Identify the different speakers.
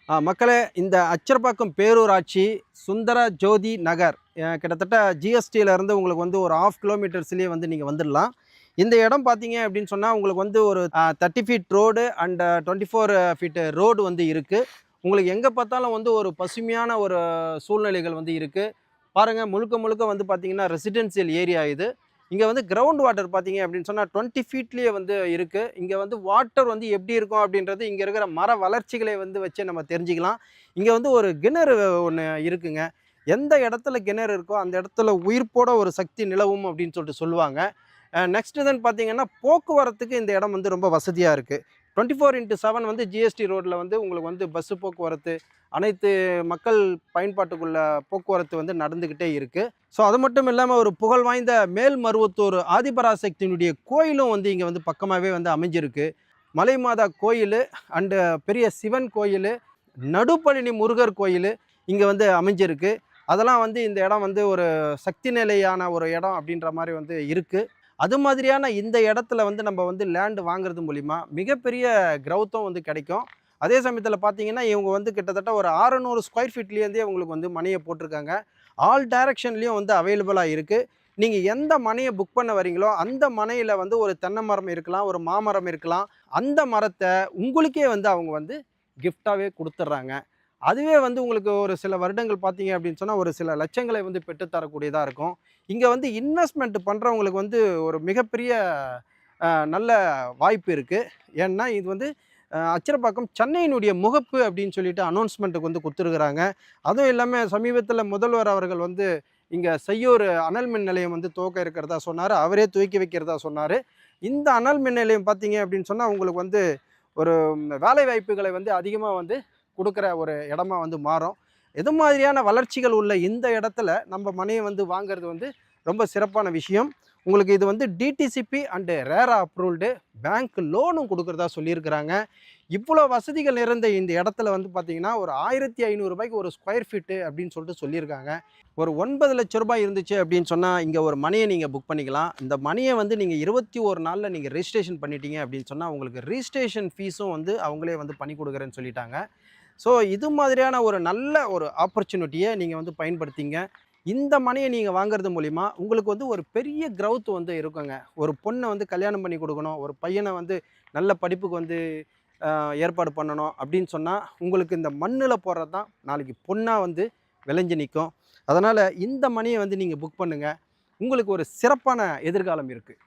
Speaker 1: மக்களே, இந்த அச்சரப்பாக்கம் பேரூராட்சி சுந்தர ஜோதி நகர் கிட்டத்தட்ட ஜிஎஸ்டியிலேருந்து உங்களுக்கு வந்து ஒரு 1/2 கிலோமீட்டர்ஸ்லேயே வந்து நீங்கள் வந்துடலாம். இந்த இடம் பார்த்தீங்க அப்படின்னு சொன்னால் உங்களுக்கு வந்து ஒரு 30 feet road and 24 feet road வந்து இருக்குது. உங்களுக்கு எங்கே பார்த்தாலும் வந்து ஒரு பசுமையான ஒரு சூழ்நிலைகள் வந்து இருக்குது. பாருங்கள், முழுக்க முழுக்க வந்து பார்த்தீங்கன்னா ரெசிடென்சியல் ஏரியா இது. இங்கே வந்து கிரவுண்ட் வாட்டர் பார்த்தீங்க அப்படின்னு சொன்னால் 20 ஃபீட்லேயே வந்து இருக்குது. இங்கே வந்து வாட்டர் வந்து எப்படி இருக்கும் அப்படின்றது இங்கே இருக்கிற மர வளர்ச்சிகளை வந்து வச்சு நம்ம தெரிஞ்சுக்கலாம். இங்கே வந்து ஒரு கிணறு ஒன்று இருக்குங்க. எந்த இடத்துல கிணறு இருக்கோ அந்த இடத்துல உயிர்ப்போட ஒரு சக்தி நிலவும் அப்படின்னு சொல்லிட்டு சொல்லுவாங்க. நெக்ஸ்ட்டு தென் பார்த்தீங்கன்னா போக்குவரத்துக்கு இந்த இடம் வந்து ரொம்ப வசதியாக இருக்குது. 24x7 வந்து ஜிஎஸ்டி ரோட்டில் வந்து உங்களுக்கு வந்து பஸ்ஸு போக்குவரத்து, அனைத்து மக்கள் பயன்பாட்டுக்குள்ள போக்குவரத்து வந்து நடந்துக்கிட்டே இருக்குது. ஸோ அது மட்டும் இல்லாமல் ஒரு புகழ் வாய்ந்த மேல்மருவத்தூர் ஆதிபராசக்தியினுடைய கோயிலும் வந்து இங்கே வந்து பக்கமாகவே வந்து அமைஞ்சிருக்கு. மலை மாதா கோயில் அண்டு பெரிய சிவன் கோயில், நடுப்பழனி முருகர் கோயில் இங்கே வந்து அமைஞ்சிருக்கு. அதெல்லாம் வந்து இந்த இடம் வந்து ஒரு சக்தி நிலையான ஒரு இடம் அப்படின்ற மாதிரி வந்து இருக்குது. அது மாதிரியான இந்த இடத்துல வந்து நம்ம வந்து லேண்டு வாங்குறது மூலிமா மிகப்பெரிய க்ரௌத்தும் வந்து கிடைக்கும். அதே சமயத்தில் பார்த்தீங்கன்னா இவங்க வந்து கிட்டத்தட்ட ஒரு 600 ஸ்கொயர் ஃபீட்லேருந்தே உங்களுக்கு வந்து மனையை போட்டிருக்காங்க. ஆல் டைரக்ஷன்லேயும் வந்து அவைலபிளாக இருக்குது. நீங்கள் எந்த மனையை புக் பண்ண வரீங்களோ அந்த மனையில் வந்து ஒரு தென்னை மரம் இருக்கலாம், ஒரு மாமரம் இருக்கலாம். அந்த மரத்தை உங்களுக்கே வந்து அவங்க வந்து கிஃப்டாகவே கொடுத்துட்றாங்க. அதுவே வந்து உங்களுக்கு ஒரு சில வருடங்கள் பார்த்தீங்க அப்படின்னு சொன்னால் ஒரு சில லட்சங்களை வந்து பெற்றுத்தரக்கூடியதாக இருக்கும். இங்கே வந்து இன்வெஸ்ட்மெண்ட் பண்ணுறவங்களுக்கு வந்து ஒரு மிகப்பெரிய நல்ல வாய்ப்பு இருக்குது. ஏன்னா இது வந்து அச்சரப்பாக்கம் சென்னையினுடைய முகப்பு அப்படின்னு சொல்லிட்டு அனௌன்ஸ்மெண்ட்டுக்கு வந்து கொடுத்துருக்குறாங்க. அதுவும் இல்லாமல் சமீபத்தில் முதல்வர் அவர்கள் வந்து இங்கே செய்யூர் அனல் மின் நிலையம் வந்து துவக்க இருக்கிறதா சொன்னார். அவரே துவக்கி வைக்கிறதா சொன்னார். இந்த அனல் மின் நிலையம் பார்த்தீங்க அப்படின்னு சொன்னால் உங்களுக்கு வந்து ஒரு வேலை வாய்ப்புகளை வந்து அதிகமாக வந்து கொடுக்குற ஒரு இடமா வந்து மாறும். எது மாதிரியான வளர்ச்சிகள் உள்ள இந்த இடத்துல நம்ம மனையை வந்து வாங்கிறது வந்து ரொம்ப சிறப்பான விஷயம். உங்களுக்கு இது வந்து DTCP and RERA approved bank லோனும் கொடுக்குறதா சொல்லியிருக்கிறாங்க. இவ்வளோ வசதிகள் நிறைந்த இந்த இடத்துல வந்து பார்த்திங்கன்னா ஒரு 1500 ரூபாய்க்கு ஒரு ஸ்கொயர் ஃபீட்டு அப்படின்னு சொல்லிட்டு சொல்லியிருக்காங்க. ஒரு 9 லட்ச ரூபாய் இருந்துச்சு அப்படின்னு சொன்னால் இங்கே ஒரு மனையை நீங்கள் புக் பண்ணிக்கலாம். இந்த மனையை வந்து நீங்கள் 21 நாளில் நீங்கள் ரெஜிஸ்ட்ரேஷன் பண்ணிட்டீங்க அப்படின்னு சொன்னால் உங்களுக்கு ரிஜிஸ்ட்ரேஷன் ஃபீஸும் வந்து அவங்களே வந்து பண்ணி கொடுக்குறேன்னு சொல்லிட்டாங்க. ஸோ இது மாதிரியான ஒரு நல்ல ஒரு ஆப்பர்ச்சுனிட்டியை நீங்கள் வந்து பயன்படுத்திங்க. இந்த மனையை நீங்கள் வாங்குறது மூலிமா உங்களுக்கு வந்து ஒரு பெரிய க்ரௌத் வந்து இருக்குங்க. ஒரு பொண்ணை வந்து கல்யாணம் பண்ணி கொடுக்கணும், ஒரு பையனை வந்து நல்ல படிப்புக்கு வந்து ஏற்பாடு பண்ணணும் அப்படின்னு சொன்னால் உங்களுக்கு இந்த மண்ணில் போடுறது தான் நாளைக்கு பொண்ணாக வந்து விளைஞ்சு நிற்கும். அதனால் இந்த மனையை வந்து நீங்கள் புக் பண்ணுங்கள். உங்களுக்கு ஒரு சிறப்பான எதிர்காலம் இருக்குது.